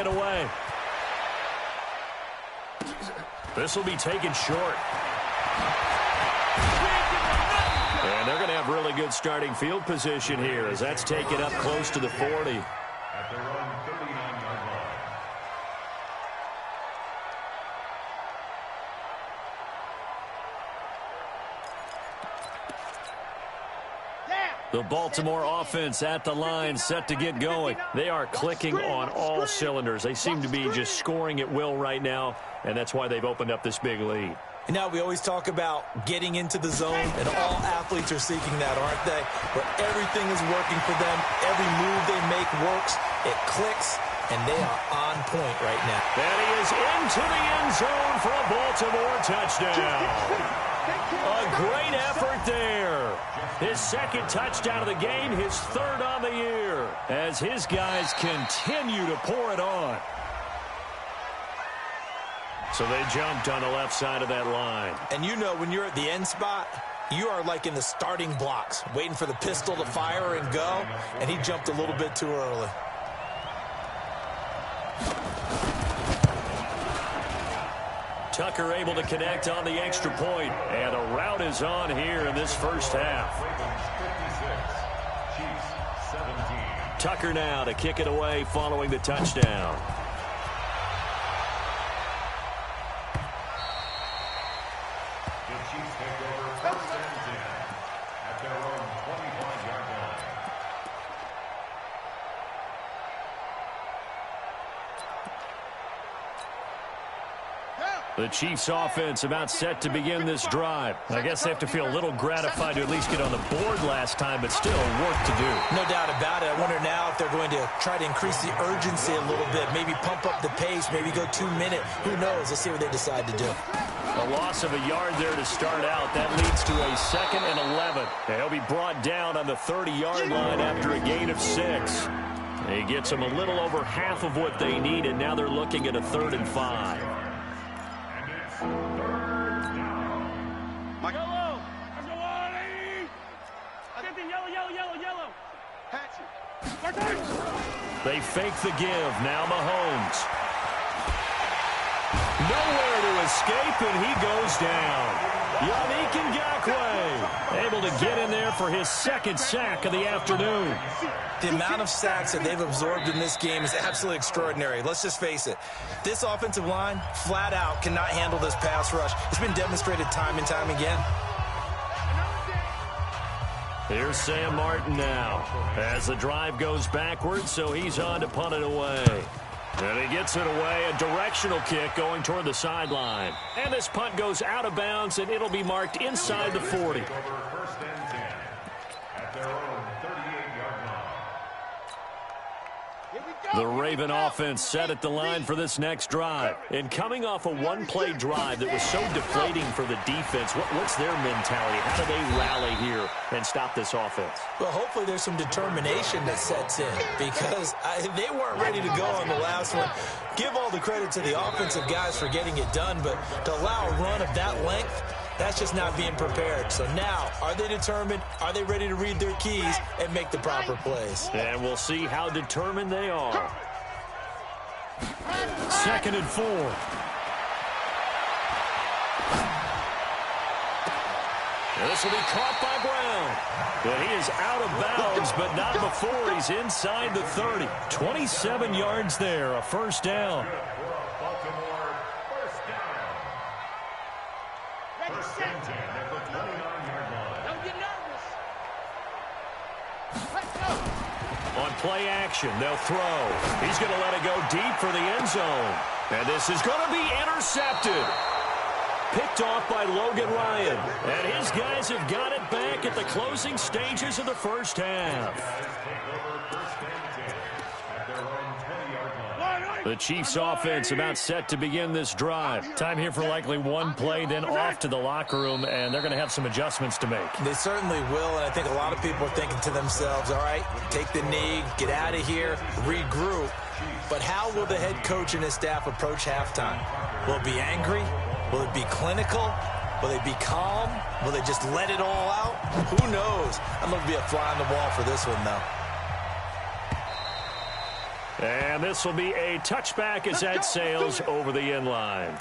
it away. This will be taken short. And they're going to have really good starting field position here as that's taken up close to the 40. At their own 39-yard line. The Baltimore offense at the line, set to get going. They are clicking on all cylinders. They seem to be just scoring at will right now, and that's why they've opened up this big lead. And now we always talk about getting into the zone, and all athletes are seeking that, aren't they? Where everything is working for them. Every move they make works. It clicks, and they are on point right now. And he is into the end zone for a Baltimore touchdown. A great effort there. His second touchdown of the game, his third on the year, as his guys continue to pour it on. So they jumped on the left side of that line. And you know when you're at the end spot, you are like in the starting blocks, waiting for the pistol to fire and go, and he jumped a little bit too early. Tucker able to connect on the extra point, and a route is on here in this first half. Tucker now to kick it away following the touchdown. The Chiefs take over first and 10 at their own 25-yard line. The Chiefs offense about set to begin this drive. I guess they have to feel a little gratified to at least get on the board last time, but still work to do. No doubt about it. I wonder now if they're going to try to increase the urgency a little bit, maybe pump up the pace, maybe go 2 minute. Who knows? Let's see what they decide to do. A loss of a yard there to start out. That leads to a 2nd and 11. They'll be brought down on the 30-yard line after a gain of 6. He gets them a little over half of what they need, and now they're looking at a 3rd and 5. They fake the give. Now Mahomes. Nowhere to escape, and he goes down. Yannick Ngakoue able to get in there for his 2nd sack of the afternoon. The amount of sacks that they've absorbed in this game is absolutely extraordinary. Let's just face it. This offensive line, flat out, cannot handle this pass rush. It's been demonstrated time and time again. Here's Sam Martin now as the drive goes backwards, so he's on to punt it away. And he gets it away, a directional kick going toward the sideline. And this punt goes out of bounds, and it'll be marked inside the 40. First and 10 at their own 38-yard line. The Raven offense set at the line for this next drive. And coming off a one-play drive that was so deflating for the defense, what's their mentality? How do they rally here and stop this offense? Well, hopefully there's some determination that sets in because they weren't ready to go on the last one. Give all the credit to the offensive guys for getting it done, but to allow a run of that length, that's just not being prepared. So now, are they determined? Are they ready to read their keys and make the proper plays? And we'll see how determined they are. 2nd and 4. This will be caught by Brown. And he is out of bounds, but not before he's inside the 30. 27 yards there, a first down. Baltimore first down. First and 10 at the 29-yard line. Don't get nervous. Let's go. On play action, they'll throw. He's going to let it go deep for the end zone. And this is going to be intercepted. Picked off by Logan Ryan. And his guys have got it back at the closing stages of the first half. The Chiefs offense about set to begin this drive. Time here for likely one play, then off to the locker room, and they're going to have some adjustments to make. They certainly will, and I think a lot of people are thinking to themselves, all right, take the knee, get out of here, regroup. But how will the head coach and his staff approach halftime? Will it be angry? Will it be clinical? Will they be calm? Will they just let it all out? Who knows? I'm going to be a fly on the wall for this one, though. And this will be a touchback as that sails over the end line.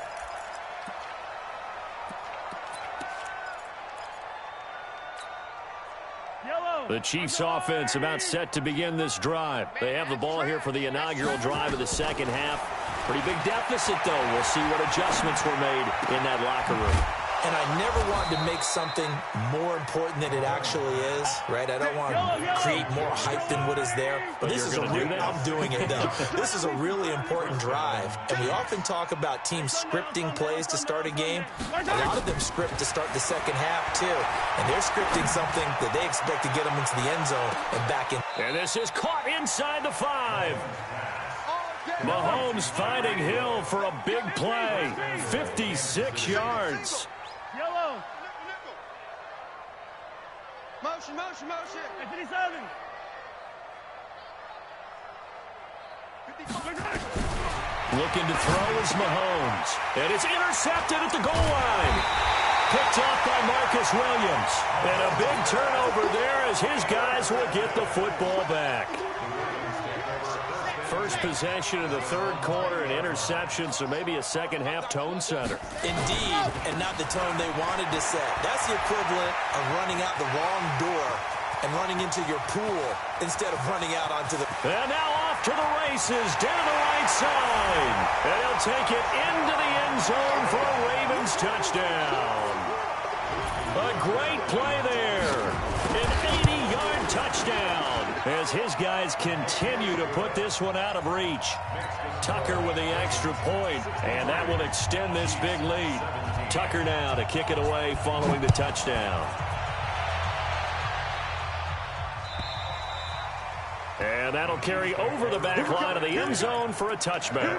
The Chiefs offense about set to begin this drive. They have the ball here for the inaugural drive of the second half. Pretty big deficit, though. We'll see what adjustments were made in that locker room. And I never wanted to make something more important than it actually is, right? I don't want to create more hype than what is there. But this is I'm doing it, though. This is a really important drive. And we often talk about teams scripting plays to start a game. A lot of them script to start the second half, too. And they're scripting something that they expect to get them into the end zone and back in. And this is caught inside the 5. Mahomes finding Hill for a big play. 56 yards. Yellow. Motion, motion, motion. 57. Looking to throw is Mahomes. And it's intercepted at the goal line. Picked off by Marcus Williams. And a big turnover there as his guys will get the football back. First possession of the third quarter, an interception, so maybe a second-half tone setter. Indeed, and not the tone they wanted to set. That's the equivalent of running out the wrong door and running into your pool instead of running out onto the... And now off to the races, down the right side. And he'll take it into the end zone for a Ravens touchdown. A great play there. An 80-yard touchdown as his guys continue to put this one out of reach. Tucker with the extra point, and that will extend this big lead. Tucker now to kick it away following the touchdown. And that'll carry over the back line of the end zone for a touchback.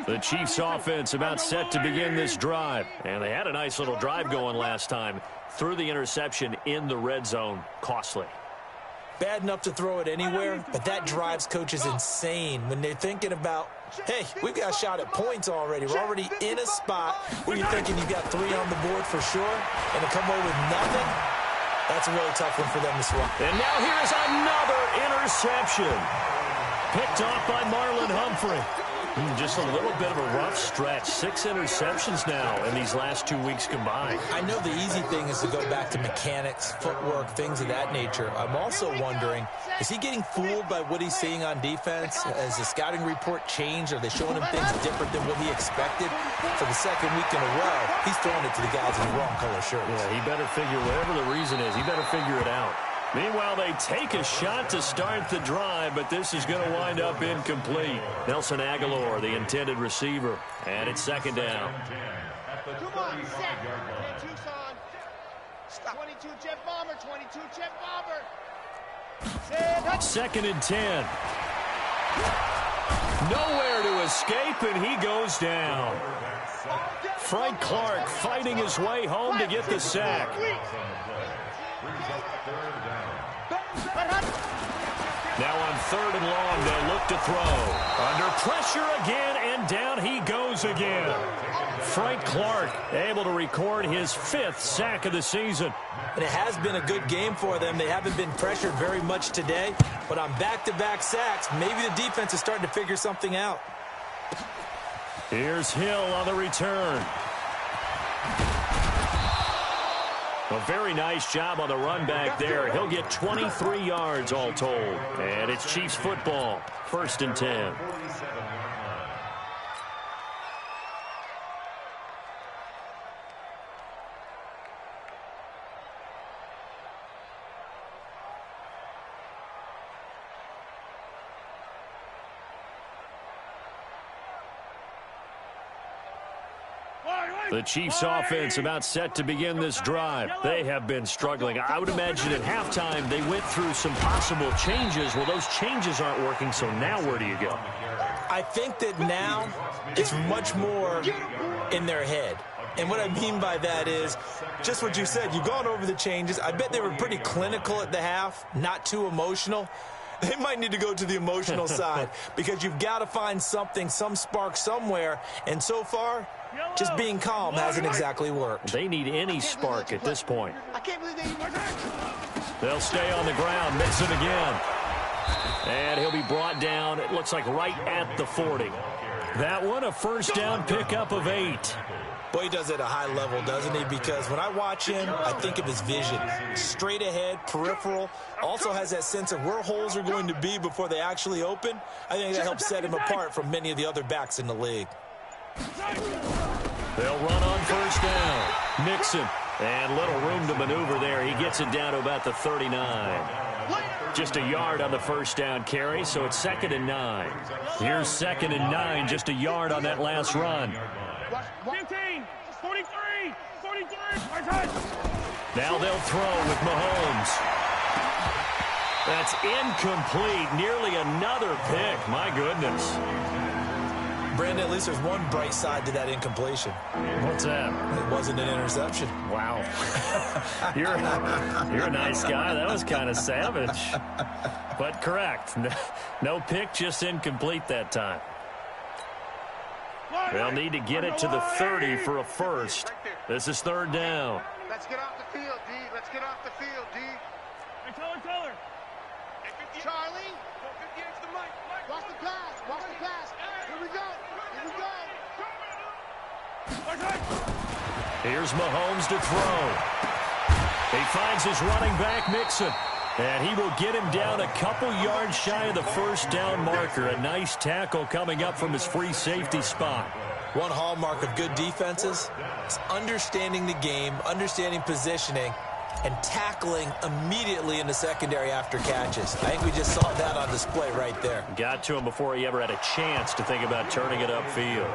The Chiefs offense about set to begin this drive. And they had a nice little drive going last time. Threw the interception in the red zone. Costly. Bad enough to throw it anywhere, but that drives coaches insane when they're thinking about, hey, we've got a shot at points already. We're already in a spot where you're thinking you've got 3 on the board for sure, and to come away with nothing, that's a really tough one for them to swallow. And now here is another interception. Picked off by Marlon Humphrey. Just a little bit of a rough stretch. 6 interceptions now in these last 2 weeks combined. I know the easy thing is to go back to mechanics, footwork, things of that nature. I'm also wondering, is he getting fooled by what he's seeing on defense? Has the scouting report changed? Are they showing him things different than what he expected? For the second week in a row, he's throwing it to the guys in the wrong color shirts. Yeah, he better figure, whatever the reason is, he better figure it out. Meanwhile, they take a shot to start the drive, but this is going to wind up incomplete. Nelson Aguilar, the intended receiver, and it's second down. Come on, set. 22, son. Stop. 22, jet bomber. 22, jet bomber. Second and 10. Nowhere to escape, and he goes down. Frank Clark fighting his way home to get the sack. Now on 3rd and long, they'll look to throw. Under pressure again, and down he goes again. Frank Clark able to record his 5th sack of the season. And it has been a good game for them. They haven't been pressured very much today, but on back-to-back sacks, maybe the defense is starting to figure something out. Here's Hill on the return. A very nice job on the run back there. He'll get 23 yards all told. And it's Chiefs football. 1st and 10. The Chiefs offense about set to begin this drive. They have been struggling. I would imagine at halftime they went through some possible changes. Well, those changes aren't working, so now where do you go? I think that now it's much more in their head. And what I mean by that is just what you said. You've gone over the changes. I bet they were pretty clinical at the half, not too emotional. They might need to go to the emotional side because you've got to find something, some spark somewhere. And so far, just being calm hasn't exactly worked. They need any spark at this point. I can't believe they... They'll stay on the ground. Mixon again. And he'll be brought down, it looks like, right at the 40. That one, a first down pickup of 8. Boy, he does it at a high level, doesn't he? Because when I watch him, I think of his vision. Straight ahead, peripheral. Also has that sense of where holes are going to be before they actually open. I think that helps set him apart from many of the other backs in the league. They'll run on first down. Mixon. And little room to maneuver there. He gets it down to about the 39. Just a yard on the first down carry, so it's 2nd and 9. Here's 2nd and 9, just a yard on that last run. 15, 43, 43. Now they'll throw with Mahomes. That's incomplete. Nearly another pick. My goodness. Brandon, at least there's one bright side to that incompletion. What's that? It wasn't an interception. Wow. You're a nice guy. That was kind of savage. But correct. No pick, just incomplete that time. They'll need to get it to the 30 for a first. This is 3rd down. Let's get off the field, D. Let's get off the field, D. Hey, tell her. Charlie. Watch the pass. Watch the pass. Here we go. Here we go. Here's Mahomes to throw. He finds his running back, Mixon. And he will get him down a couple yards shy of the first down marker. A nice tackle coming up from his free safety spot. One hallmark of good defenses is understanding the game, understanding positioning, and tackling immediately in the secondary after catches. I think we just saw that on display right there. Got to him before he ever had a chance to think about turning it upfield.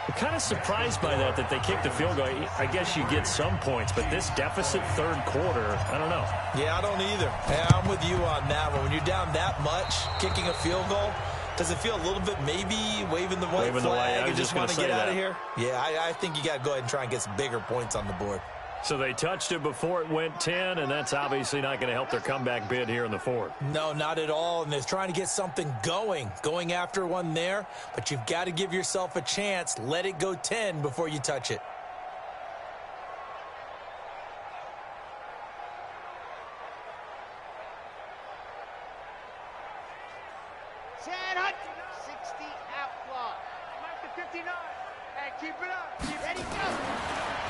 I'm kind of surprised by that they kicked the field goal. I guess you get some points, but this deficit 3rd quarter, I don't know. Yeah, I don't either. Yeah, I'm with you on that one. When you're down that much, kicking a field goal, does it feel a little bit maybe waving the white flag and just want to get out of here? Yeah, I think you got to go ahead and try and get some bigger points on the board. So they touched it before it went 10, and that's obviously not going to help their comeback bid here in the 4th. No, not at all, and they're trying to get something going after one there, but you've got to give yourself a chance. Let it go 10 before you touch it. Chad Hunt. 60 out block. Mike to 59. Hey, keep it up. Ready, go.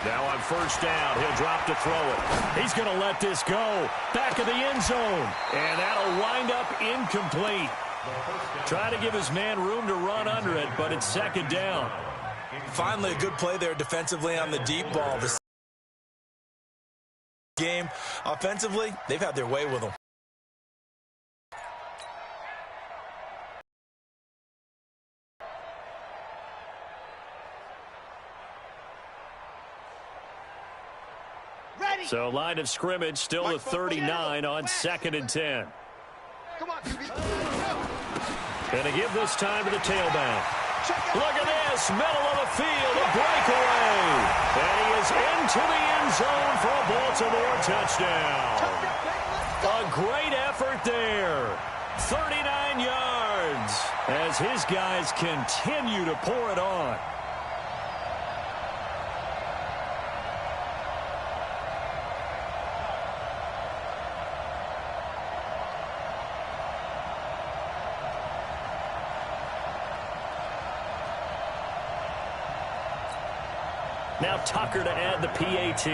Now on first down, he'll drop to throw it. He's going to let this go. Back of the end zone. And that'll wind up incomplete. Try to give his man room to run under it, but it's 2nd down. Finally, a good play there defensively on the deep ball. This game, offensively, they've had their way with them. So line of scrimmage still the 39 on 2nd and 10. Come on, QB. Going to give this time to the tailback. Look at this, middle of the field, a breakaway. And he is into the end zone for a Baltimore touchdown. A great effort there. 39 yards as his guys continue to pour it on. Now Tucker to add the PAT.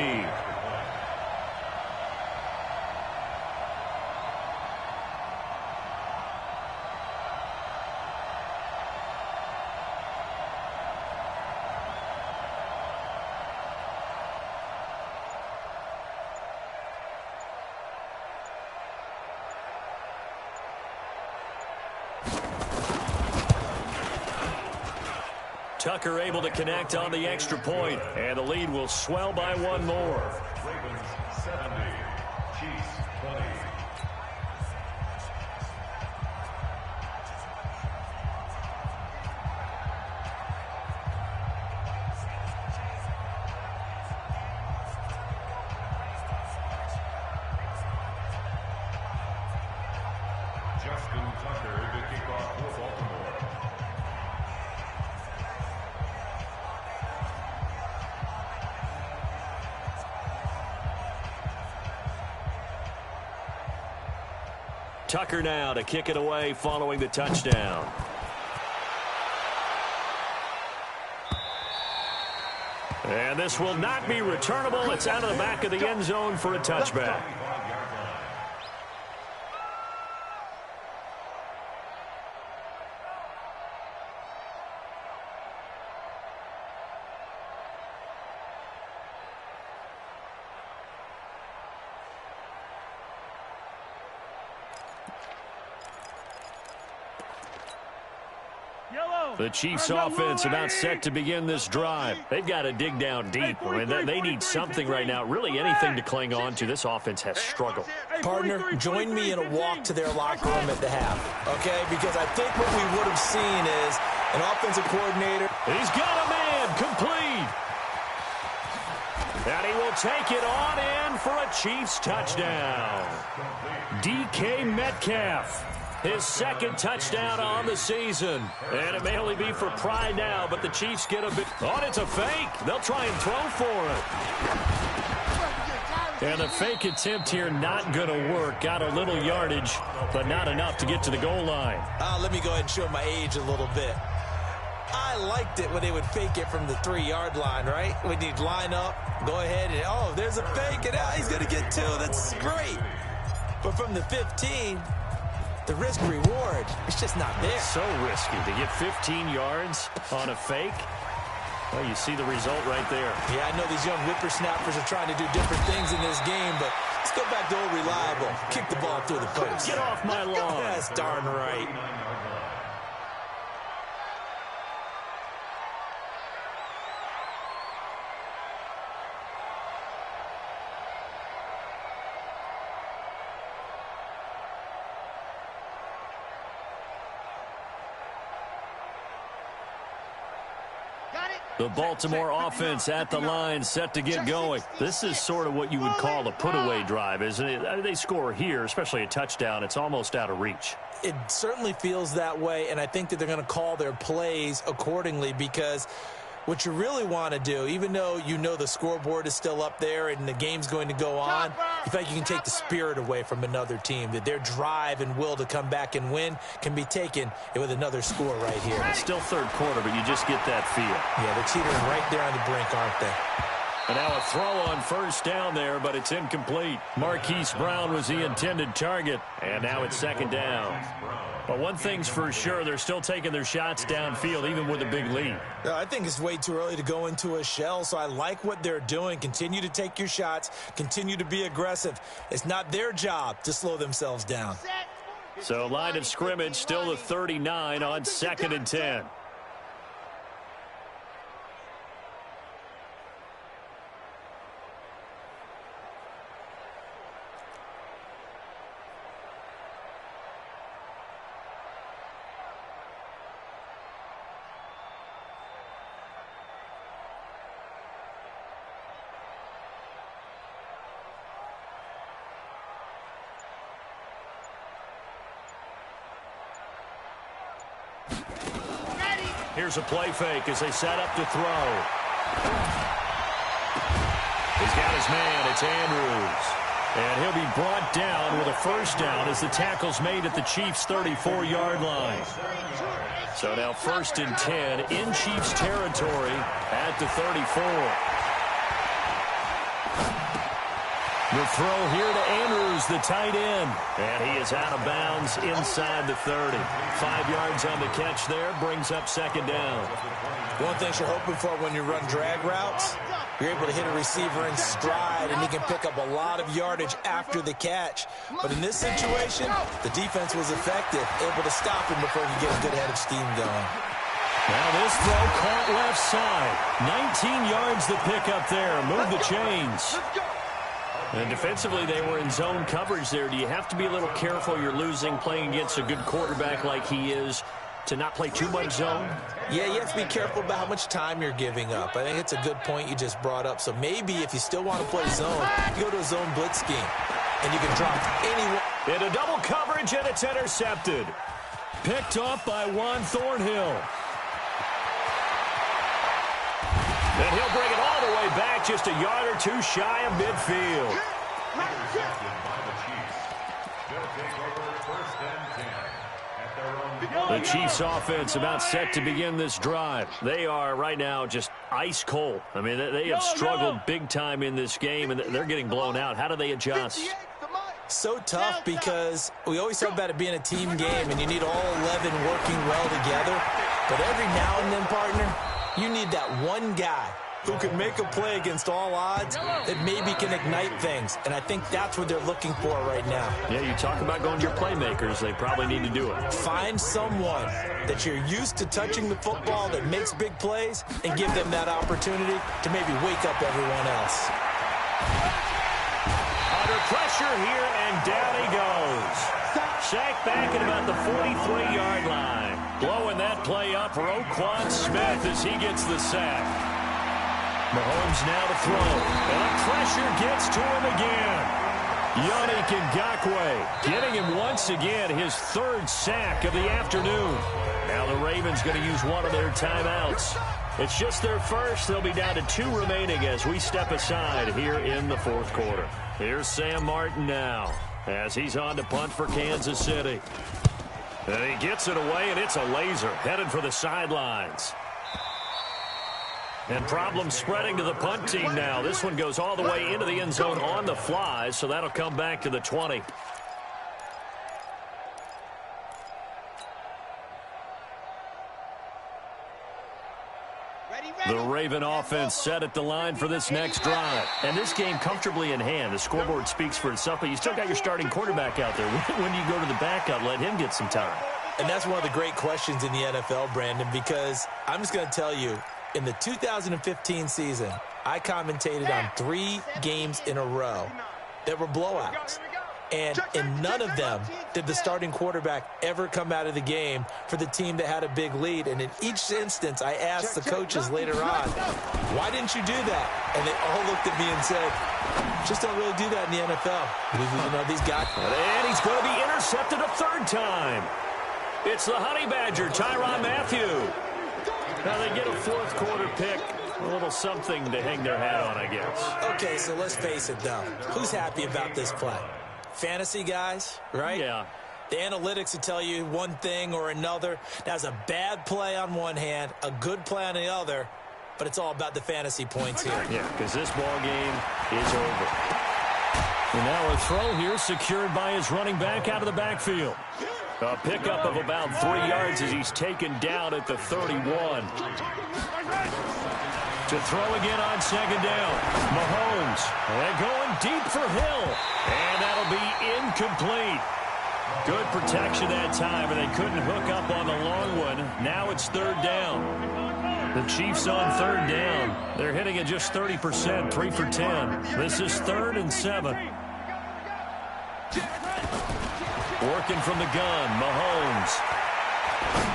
Tucker able to connect on the extra point, and the lead will swell by one more. Ravens 70, Chiefs 20. Justin Tucker to kick off for Baltimore. Tucker now to kick it away following the touchdown. And this will not be returnable. It's out of the back of the end zone for a touchback. The Chiefs offense about set to begin this drive. They've got to dig down deep. I mean, they need something right now, really anything to cling on to. This offense has struggled. Partner, join me in a walk to their locker room at the half, okay? Because I think what we would have seen is an offensive coordinator. He's got a man complete. And he will take it on in for a Chiefs touchdown. DK Metcalf. His second touchdown on the season. And it may only be for pride now, but the Chiefs get a bit. Oh, it's a fake. They'll try and throw for it. And the fake attempt here not going to work. Got a little yardage, but not enough to get to the goal line. Let me go ahead and show my age a little bit. I liked it when they would fake it from the 3-yard line, right? When you'd line up, go ahead and, oh, there's a fake, and he's going to get 2. That's great. But from the 15... the risk-reward, it's just not there. It's so risky to get 15 yards on a fake. Well, you see the result right there. Yeah, I know these young whippersnappers are trying to do different things in this game, but let's go back to old reliable. Kick the ball through the post. Get off my lawn. That's darn right. The Baltimore offense at the line, set to get going. This is sort of what you would call a put-away drive, isn't it? I mean, they score here, especially a touchdown. It's almost out of reach. It certainly feels that way, and I think that they're going to call their plays accordingly, because what you really want to do, even though you know the scoreboard is still up there and the game's going to go on, you feel like you can take the spirit away from another team, that their drive and will to come back and win can be taken with another score right here. It's still third quarter, but you just get that feel. Yeah, they're teetering right there on the brink, aren't they? And now a throw on first down there, but it's incomplete. Marquise Brown was the intended target, and now it's second down. But one thing's for sure, they're still taking their shots downfield, even with a big lead. I think it's way too early to go into a shell, so I like what they're doing. Continue to take your shots. Continue to be aggressive. It's not their job to slow themselves down. So line of scrimmage, still the 39 on 2nd and 10. Here's a play fake as they set up to throw. He's got his man. It's Andrews. And he'll be brought down with a first down as the tackle's made at the Chiefs' 34-yard line. So now 1st and 10 in Chiefs territory at the 34. The throw here to Andrews, the tight end. And he is out of bounds inside the 30. 5 yards on the catch there, brings up 2nd down. One thing you're hoping for when you run drag routes, you're able to hit a receiver in stride, and he can pick up a lot of yardage after the catch. But in this situation, the defense was effective, able to stop him before he get a good head of steam going. Now this throw caught left side. 19 yards the pick up there. Move the chains. And defensively, they were in zone coverage there. Do you have to be a little careful? You're losing, playing against a good quarterback like he is, to not play too much zone? Yeah, you have to be careful about how much time you're giving up. I think it's a good point you just brought up. So maybe if you still want to play zone, you go to a zone blitz scheme, and you can drop anyone. Into double coverage, and it's intercepted. Picked off by Juan Thornhill. And he'll bring it all the way back, just a yard or two shy of midfield. They'll take over 1st and 10 at their own. The Chiefs offense about set to begin this drive. They are right now just ice cold. I mean, they have struggled big time in this game, and they're getting blown out. How do they adjust? So tough because we always talk about it being a team game, and you need all 11 working well together. But every now and then, partner, you need that one guy who can make a play against all odds that maybe can ignite things. And I think that's what they're looking for right now. Yeah, you talk about going to your playmakers. They probably need to do it. Find someone that you're used to touching the football that makes big plays and give them that opportunity to maybe wake up everyone else. Under pressure here, and down he goes. Sacked back at about the 43-yard line. Blowing that play up for Roquan Smith as he gets the sack. Mahomes now to throw, and the pressure gets to him again. Yannick Ngakoue getting him once again his 3rd sack of the afternoon. Now the Ravens going to use one of their timeouts. It's just their first. They'll be down to 2 remaining as we step aside here in the 4th quarter. Here's Sam Martin now as he's on to punt for Kansas City. And he gets it away, and it's a laser headed for the sidelines. And problems spreading to the punt team now. This one goes all the way into the end zone on the fly, so that'll come back to the 20. The Raven offense set at the line for this next drive. And this game comfortably in hand. The scoreboard speaks for itself, but you still got your starting quarterback out there. When do you go to the backup, let him get some time? And that's one of the great questions in the NFL, Brandon, because I'm just going to tell you, in the 2015 season, I commentated on 3 games in a row that were blowouts. And in none of them did the starting quarterback ever come out of the game for the team that had a big lead. And in each instance, I asked the coaches later on, why didn't you do that? And they all looked at me and said, just don't really do that in the NFL. You know, these guys. And he's going to be intercepted a 3rd time. It's the Honey Badger, Tyrann Mathieu. Now they get a 4th quarter pick. A little something to hang their hat on, I guess. Okay, so let's face it, though. Who's happy about this play? Fantasy guys, right? Yeah. The analytics will tell you one thing or another. That's a bad play on one hand, a good play on the other, but it's all about the fantasy points here. Yeah, because this ball game is over. And now a throw here secured by his running back out of the backfield. A pickup of about 3 yards as he's taken down at the 31. To throw again on 2nd down. Mahomes. And going deep for Hill. And that'll be incomplete. Good protection that time, and they couldn't hook up on the long one. Now it's 3rd down. The Chiefs on 3rd down. They're hitting at just 30%, 3 for 10. This is 3rd and 7. Working from the gun, Mahomes.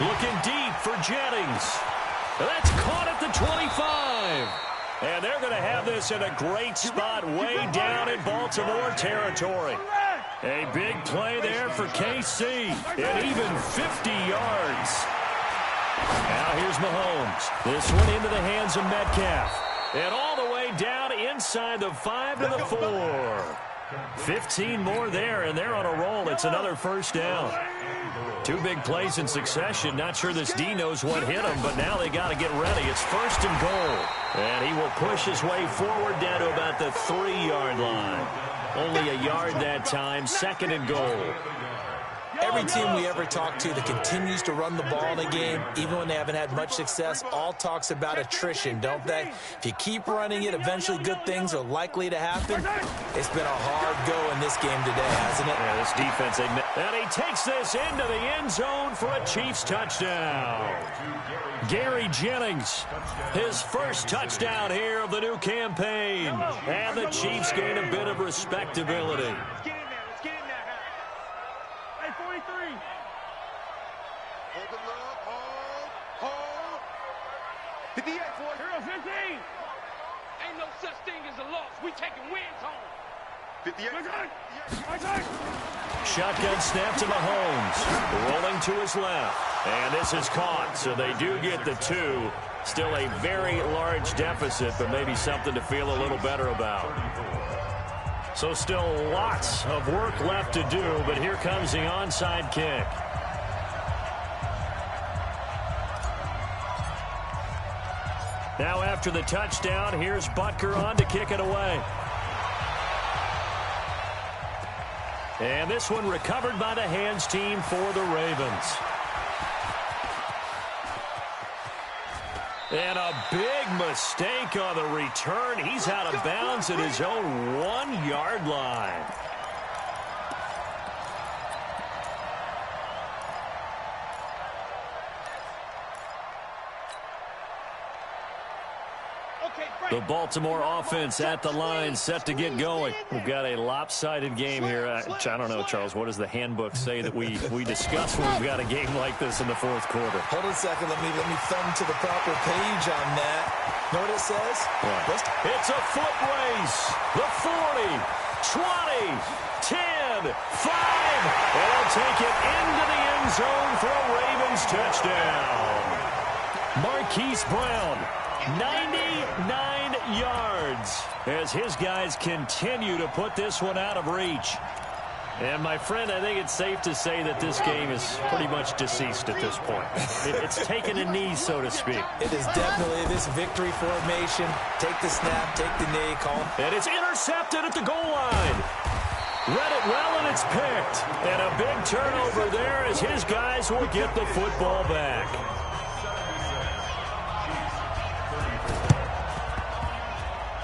Looking deep for Jennings. That's caught at the 25. And they're going to have this in a great spot way down in Baltimore territory. A big play there for KC. And even 50 yards. Now here's Mahomes. This one into the hands of Metcalf. And all the way down inside the 5 to the 4. 15 more there, and they're on a roll. It's another 1st down. 2 big plays in succession. Not sure this D knows what hit him, but now they got to get ready. It's 1st and goal. And he will push his way forward down to about the 3-yard line. Only a yard that time. 2nd and goal. Every team we ever talk to that continues to run the ball in a game, even when they haven't had much success, all talks about attrition, don't they? If you keep running it, eventually good things are likely to happen. It's been a hard go in this game today, hasn't it? Yeah, this defense, and he takes this into the end zone for a Chiefs touchdown. Gary Jennings, his 1st touchdown here of the new campaign. And the Chiefs gain a bit of respectability. Hold the look, hold. 58, 40. 15. Ain't no such thing as a loss. We taking wins home. 58. Shotgun snap to Mahomes. Rolling to his left. And this is caught, so they do get the 2. Still a very large deficit, but maybe something to feel a little better about. So still lots of work left to do, but here comes the onside kick. Now after the touchdown, here's Butker on to kick it away. And this one recovered by the hands team for the Ravens. And a big mistake on the return. He's out of bounds at his own 1-yard line. The Baltimore offense at the line, set to get going. We've got a lopsided game here. I don't know, Charles, what does the handbook say that we discuss when we've got a game like this in the fourth quarter? Hold on a second. Let me thumb to the proper page on that. Know what it says? What? It's a foot race. The 40, 20, 10, 5. And they'll take it into the end zone for a Ravens touchdown. Marquise Brown, 99 yards as his guys continue to put this one out of reach. And my friend, I think it's safe to say that this game is pretty much deceased at this point. It's taken a knee, so to speak. It is definitely this victory formation. Take the snap, take the knee, call. And it's intercepted at the goal line. Read it well, and it's picked. And a big turnover there as his guys will get the football back.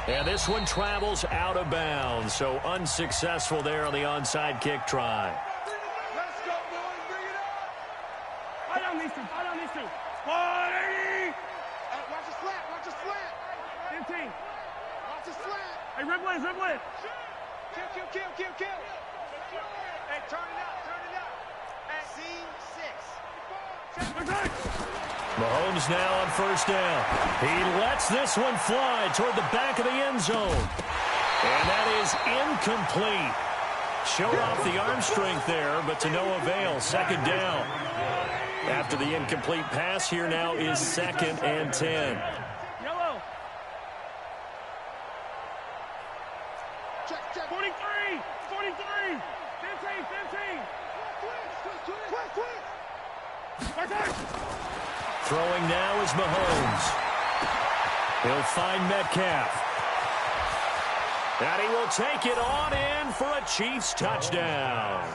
And this one travels out of bounds, so unsuccessful there on the onside kick try. Let's go, boys. Bring it up. Fight on these two. Fight on these two. 180. Watch the slant. Watch the slant. 15. Watch the slant. Hey, rib blitz, rib blitz. Kill. Hey, turn it up. At C6. Mahomes now on first down. He lets this one fly toward the back of the end zone. And that is incomplete. Showed off the arm strength there, but to no avail. Second down. After the incomplete pass, here now is 2nd and 10. Yellow. Check. 43. 15. Quick. Throwing now is Mahomes. He'll find Metcalf. And he will take it on in for a Chiefs touchdown.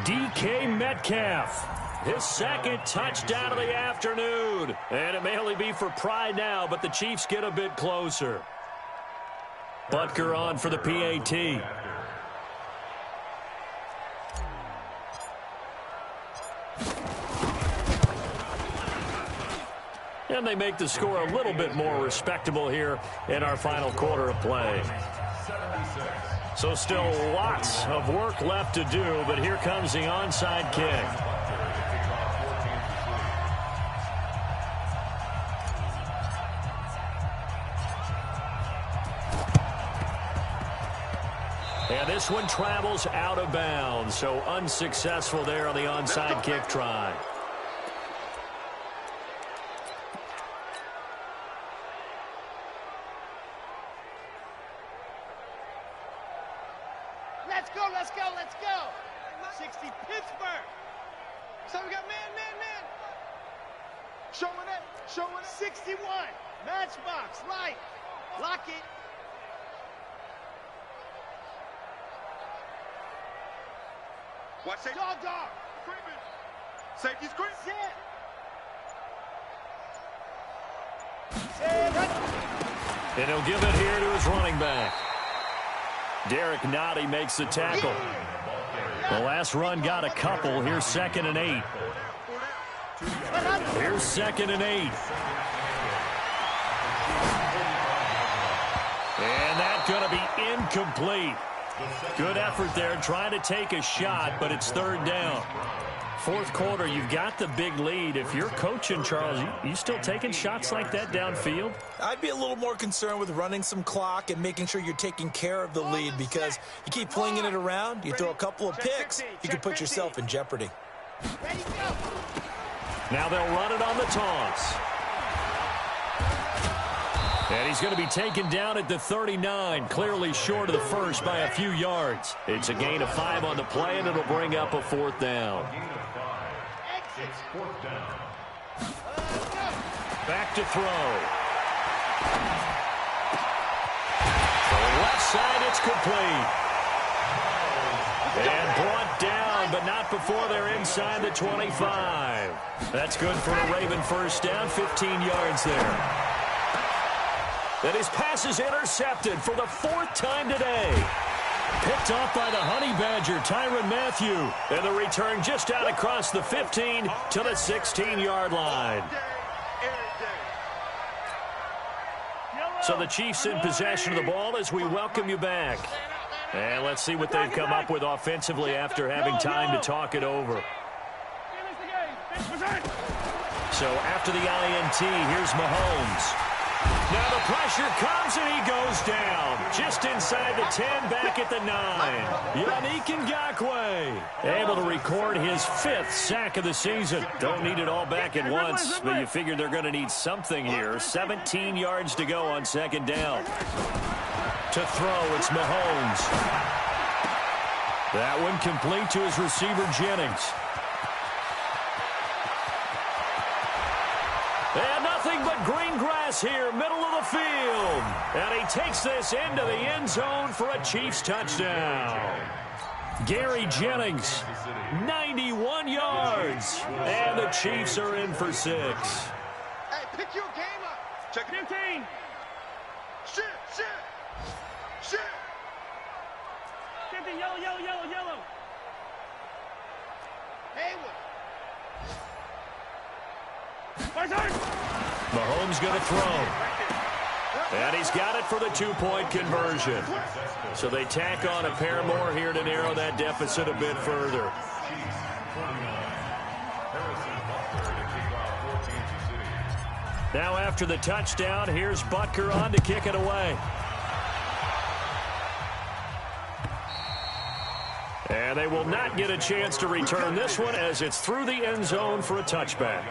DK Metcalf, his 2nd touchdown of the afternoon. And it may only be for pride now, but the Chiefs get a bit closer. Butker on for the PAT. And they make the score a little bit more respectable here in our final quarter of play. So still lots of work left to do, but here comes the onside kick. And this one travels out of bounds, so unsuccessful there on the onside kick try. Let's go. 60 Pittsburgh. So we got man. Showing it. 61. Matchbox, light. Lock it. Watch it. Dog. Safety screen. And he'll give it here to his running back. Derek Nottie makes the tackle. The last run got a couple. Here's 2nd and 8. Here's 2nd and 8. And that's going to be incomplete. Good effort there trying to take a shot, but it's 3rd down. Fourth quarter, you've got the big lead. If you're coaching, Charles, you still taking shots like that downfield? I'd be a little more concerned with running some clock and making sure you're taking care of the lead, because you keep flinging it around, you throw a couple of picks, you can put yourself in jeopardy. Now they'll run it on the toss. And he's going to be taken down at the 39, clearly short of the first by a few yards. It's a gain of 5 on the play, and it'll bring up a 4th down. It's 4th down. Back to throw. For the left side, it's complete. And brought down, but not before they're inside the 25. That's good for a Raven first down, 15 yards there. And his pass is intercepted for the 4th time today. Picked off by the Honey Badger, Tyrann Mathieu. And the return just out across the 15 to the 16-yard line. So the Chiefs in possession of the ball as we welcome you back. And let's see what they've come up with offensively after having time to talk it over. So after the INT, here's Mahomes. Now the pressure comes and he goes down. Just inside the 10, back at the 9. Yannick Ngakoue able to record his 5th sack of the season. Don't need it all back at once, but you figure they're going to need something here. 17 yards to go on 2nd down. To throw, it's Mahomes. That one complete to his receiver, Jennings. And nothing but green grass here, middle of the field. And he takes this into the end zone for a Chiefs touchdown. Gary Jennings, 91 yards. And the Chiefs are in for 6. Hey, pick your game up. Check 15. Shit. 15, yellow. Haywood. Mahomes going to throw. And he's got it for the 2-point conversion. So they tack on a pair more here to narrow that deficit a bit further. Now after the touchdown, here's Butker on to kick it away. And they will not get a chance to return this one as it's through the end zone for a touchback.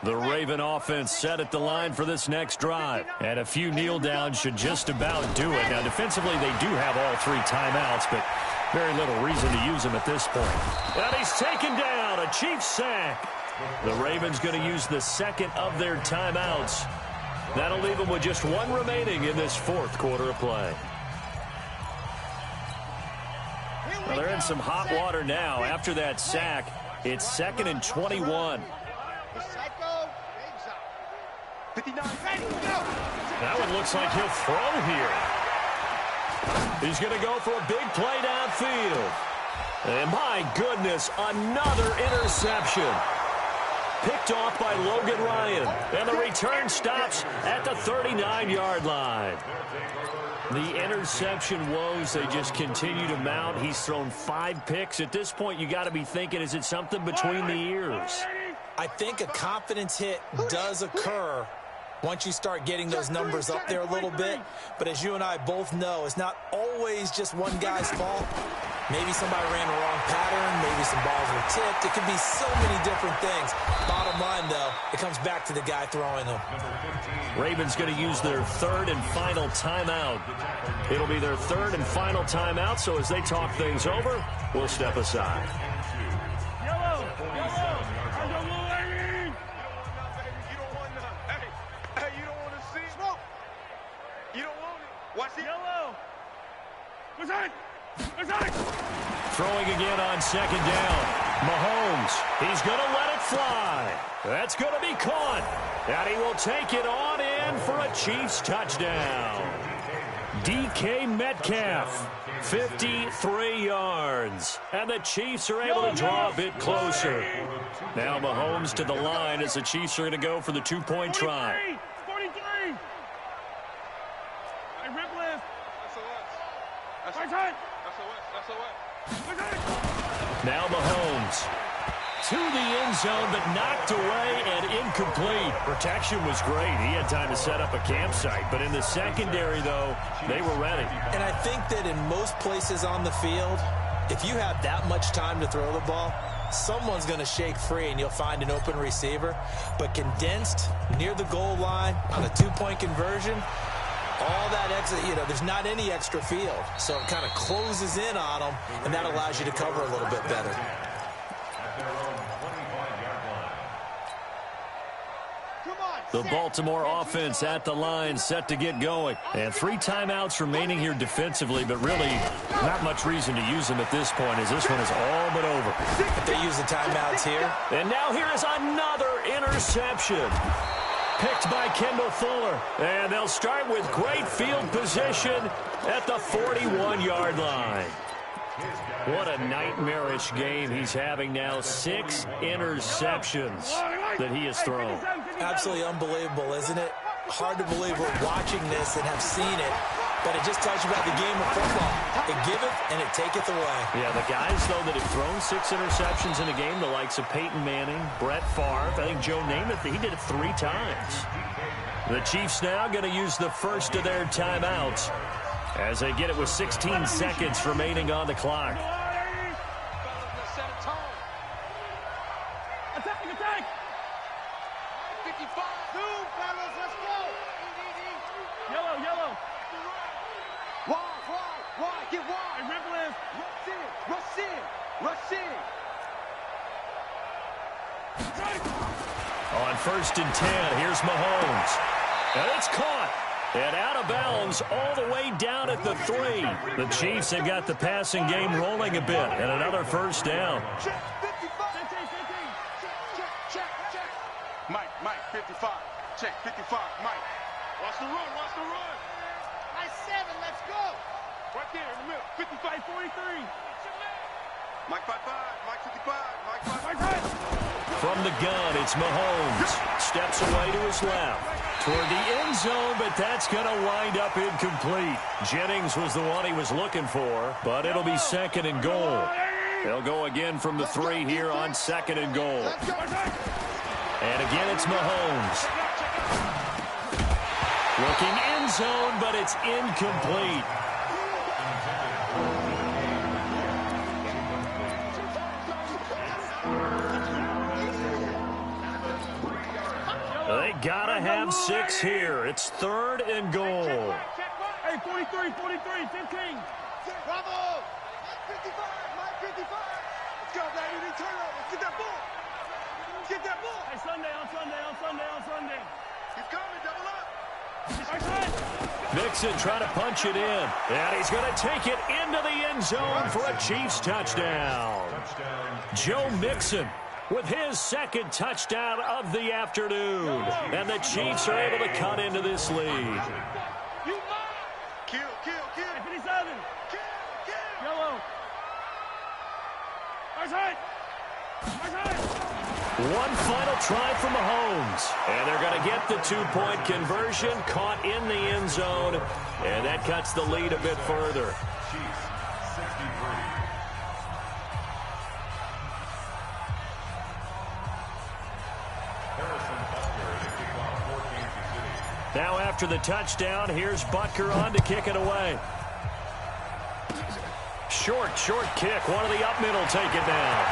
The Raven offense set at the line for this next drive. And a few kneel downs should just about do it. Now, defensively, they do have all 3 timeouts, but very little reason to use them at this point. And he's taken down, a Chiefs sack. The Ravens going to use the 2nd of their timeouts. That'll leave them with just 1 remaining in this 4th quarter of play. Well, they're in some hot water now. After that sack, it's 2nd and 21. That one looks like he'll throw here. He's going to go for a big play downfield. And my goodness, another interception. Picked off by Logan Ryan. And the return stops at the 39-yard line. The interception woes, they just continue to mount. He's thrown 5 picks. At this point, you got to be thinking, is it something between the ears? I think a confidence hit does occur once you start getting those numbers up there a little bit. But as you and I both know, it's not always just one guy's fault. Maybe somebody ran the wrong pattern. Maybe some balls were tipped. It could be so many different things. Bottom line, though, it comes back to the guy throwing them. Ravens going to use their 3rd and final timeout. It'll be their 3rd and final timeout, so as they talk things over, we'll step aside. Throwing again on 2nd down. Mahomes, he's going to let it fly. That's going to be caught. And he will take it on in for a Chiefs touchdown. DK Metcalf, 53 yards. And the Chiefs are able to draw a bit closer. Now Mahomes to the line as the Chiefs are going to go for the 2-point try. 43. Hey, rip lift. That's what. Now Mahomes. to the end zone, but knocked away and incomplete. Protection was great. He had time to set up a campsite, but in the secondary, though, they were ready. And I think that in most places on the field, if you have that much time to throw the ball, someone's going to shake free and you'll find an open receiver. But condensed near the goal line on a two-point conversion, all that extra, there's not any extra field. So it kind of closes in on them, and that allows you to cover a little bit better. The Baltimore offense at the line, set to get going. And 3 timeouts remaining here defensively, but really not much reason to use them at this point, as this one is all but over. If they use the timeouts here. And now here is another interception. Picked by Kendall Fuller. And they'll start with great field position at the 41-yard line. What a nightmarish game he's having now. 6 interceptions that he has thrown. Absolutely unbelievable, isn't it? Hard to believe we're watching this and have seen it, but it just tells you about the game of football. It giveth and it taketh away. Yeah, the guys, though, that have thrown 6 interceptions in a game, the likes of Peyton Manning, Brett Favre, I think Joe Namath, he did it 3 times. The Chiefs now going to use the first of their timeouts as they get it with 16 seconds remaining on the clock. Attack! 55. 2, fellas, let's go. Yellow. Wide. Get wide. Hey, Ripple is. Rush in. On 1st and 10, here's Mahomes. And it's caught. And out of bounds all the way down at the 3. The Chiefs have got the passing game rolling a bit. And another first down. Check. Mike, 55. Check, 55. Mike. Watch the run. Nice 7, let's go. Right there in the middle. 55, 43. Mike 55, Mike 55, Mike 55. From the gun, it's Mahomes. Steps away to his left. Toward the end zone, but that's going to wind up incomplete. Jennings was the one he was looking for, but it'll be 2nd and goal. They'll go again from the 3 here on 2nd and goal. And again, it's Mahomes. Looking end zone, but it's incomplete. They gotta have 6 here. It's 3rd and goal. Hey, 43, 15. Bravo! Mike 55. Let's go, baby. Turnovers. Get that ball. Hey, Sunday. He's coming, double up. Mixon trying to punch it in. And he's going to take it into the end zone for a Chiefs touchdown. Joe Mixon with his 2nd touchdown of the afternoon. And the Chiefs are able to cut into this lead. Kill. 57. Kill. Yellow. Right. One final try from Mahomes. And they're going to get the 2-point conversion, caught in the end zone. And that cuts the lead a bit further. Now after the touchdown, here's Butker on to kick it away. Short kick. One of the up middle take it down.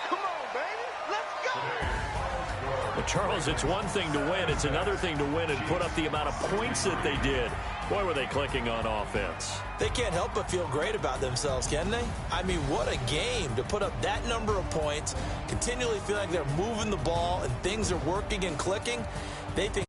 Come on, baby. Let's go. But Charles, it's one thing to win. It's another thing to win and put up the amount of points that they did. Boy, were they clicking on offense. They can't help but feel great about themselves, can they? I mean, what a game to put up that number of points, continually feel like they're moving the ball and things are working and clicking. They think